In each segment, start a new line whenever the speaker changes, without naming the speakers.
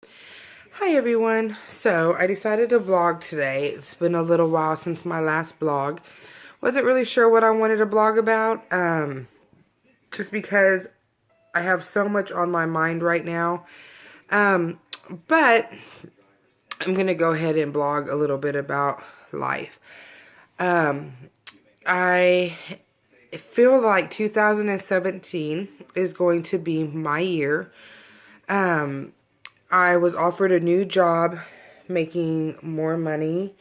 Hi everyone. So I decided to vlog today. It's been a little while since my last vlog. Wasn't really sure what I wanted to vlog about. Just because I have so much on my mind right now. But I'm gonna go ahead and vlog a little bit about life. I feel like 2017 is going to be my year. I was offered a new job making more money,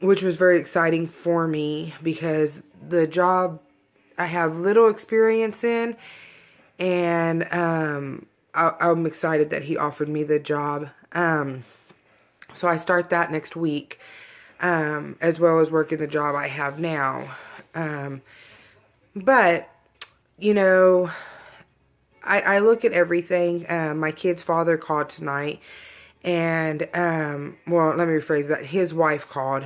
which was very exciting for me because the job I have little experience in, and I'm excited that he offered me the job. So I start that next week, as well as working the job I have now. But, you know, I look at everything. My kid's father called tonight, and well, let me rephrase that. His wife called.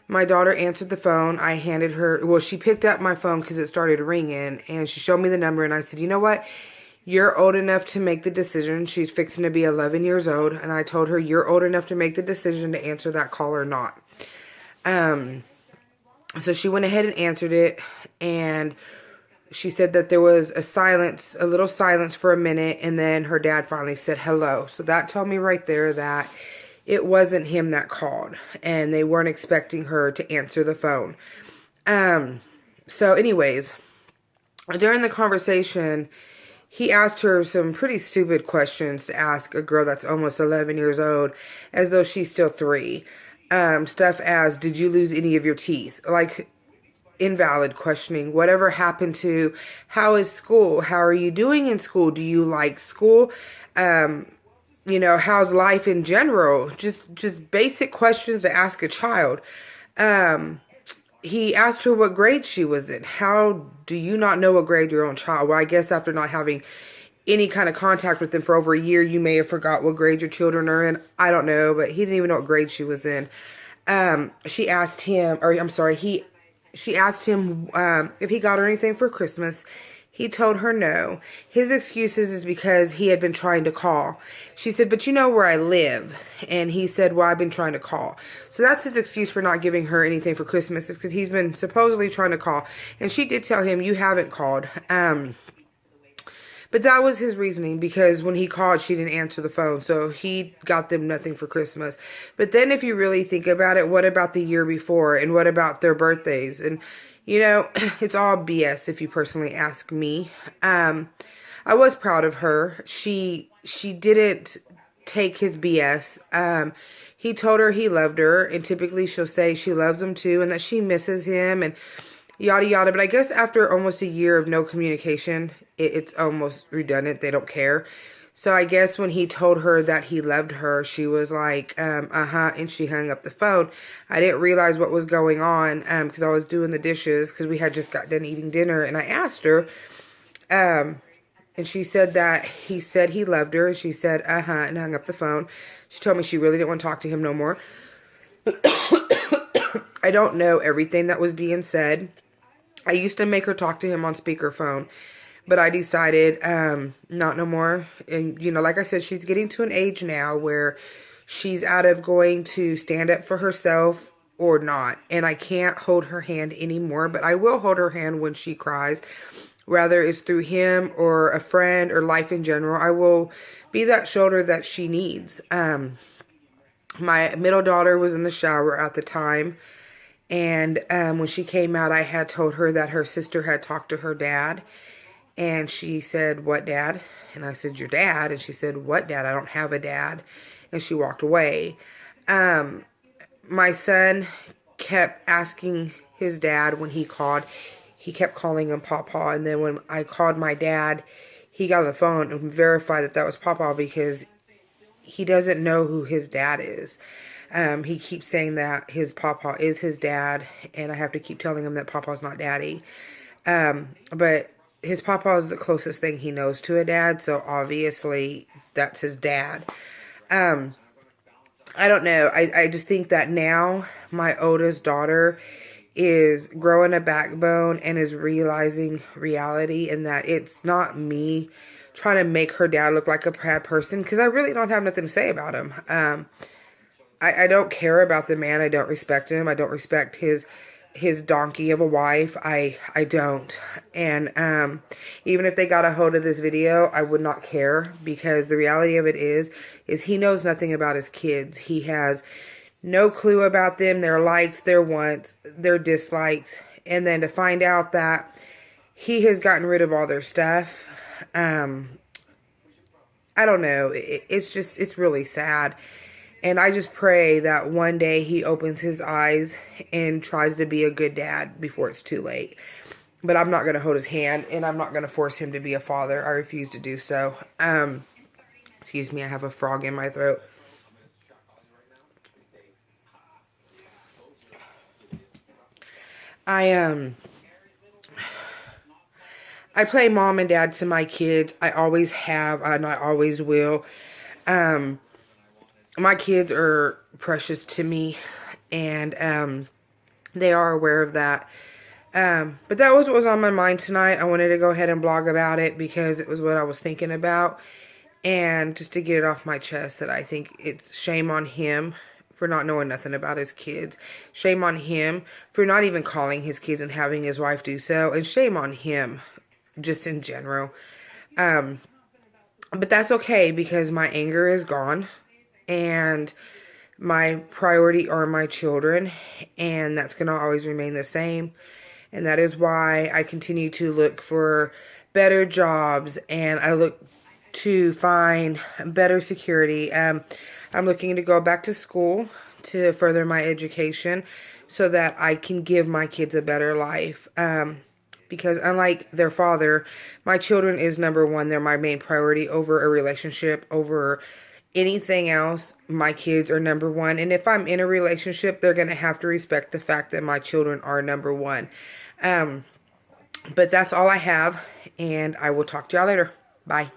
My daughter answered the phone. I handed her, well, she picked up my phone because it started ringing, and she showed me the number, and I said, you know what? You're old enough to make the decision. She's fixing to be 11 years old, and I told her, you're old enough to make the decision to answer that call or not. So she went ahead and answered it, and she said that there was a silence, a little silence for a minute, and then her dad finally said hello. So that told me right there that it wasn't him that called, and they weren't expecting her to answer the phone. So anyways, during the conversation, he asked her some pretty stupid questions to ask a girl that's almost 11 years old, as though she's still 3. Stuff as, did you lose any of your teeth? Like, invalid questioning. Whatever happened to, how is school? How are you doing in school? Do you like school? How's life in general? Just basic questions to ask a child. He asked her what grade she was in. How do you not know what grade your own child? Well, I guess after not having any kind of contact with them for over a year, you may have forgot what grade your children are in. I don't know, but he didn't even know what grade she was in. She asked him, or I'm sorry, she asked him if he got her anything for Christmas. He told her no. His excuses is because he had been trying to call. She said, but you know where I live. And he said, well, I've been trying to call. So that's his excuse for not giving her anything for Christmas, is because he's been supposedly trying to call. And she did tell him, you haven't called. But that was his reasoning, because when he called, she didn't answer the phone. So he got them nothing for Christmas. But then if you really think about it, what about the year before? And what about their birthdays? And, it's all BS if you personally ask me. I was proud of her. She didn't take his BS. He told her he loved her. And typically she'll say she loves him too. And that she misses him. And yada yada. But I guess after almost a year of no communication, it's almost redundant. They don't care. So I guess when he told her that he loved her, she was like, and she hung up the phone. I didn't realize what was going on, because I was doing the dishes, because we had just got done eating dinner, and I asked her, and she said that he said he loved her, and she said, and hung up the phone. She told me she really didn't want to talk to him no more. I don't know everything that was being said. I used to make her talk to him on speakerphone, but I decided not no more. And, like I said, she's getting to an age now where she's out of going to stand up for herself or not. And I can't hold her hand anymore, but I will hold her hand when she cries, whether it's through him or a friend or life in general. I will be that shoulder that she needs. My middle daughter was in the shower at the time. And when she came out, I had told her that her sister had talked to her dad. And she said, what dad? And I said, your dad. And she said, what dad? I don't have a dad. And she walked away. My son kept asking his dad when he called. He kept calling him Papa. And then when I called my dad, he got on the phone and verified that that was Papa, because he doesn't know who his dad is. He keeps saying that his Papa is his dad, and I have to keep telling him that Papa's not daddy. But his Papa is the closest thing he knows to a dad, so obviously that's his dad. I don't know. I just think that now my oldest daughter is growing a backbone and is realizing reality, and that it's not me trying to make her dad look like a bad person, because I really don't have nothing to say about him. I don't care about the man. I don't respect him. I don't respect his donkey of a wife. I don't. And even if they got a hold of this video, I would not care, because the reality of it is he knows nothing about his kids. He has no clue about them, their likes, their wants, their dislikes. And then to find out that he has gotten rid of all their stuff, I don't know. It's really sad. And I just pray that one day he opens his eyes and tries to be a good dad before it's too late. But I'm not going to hold his hand, and I'm not going to force him to be a father. I refuse to do so. Excuse me, I have a frog in my throat. I play mom and dad to my kids. I always have, and I always will. My kids are precious to me, and they are aware of that. But that was what was on my mind tonight. I wanted to go ahead and blog about it because it was what I was thinking about, and just to get it off my chest that I think it's shame on him for not knowing nothing about his kids. Shame on him for not even calling his kids and having his wife do so, and shame on him just in general. But that's okay, because my anger is gone. And my priority are my children, and that's going to always remain the same. And that is why I continue to look for better jobs, and I look to find better security. I'm looking to go back to school to further my education so that I can give my kids a better life. Because unlike their father, my children is number one. They're my main priority over a relationship, over anything else. My kids are number one. And if I'm in a relationship, they're going to have to respect the fact that my children are number one. But that's all I have, and I will talk to y'all later. Bye.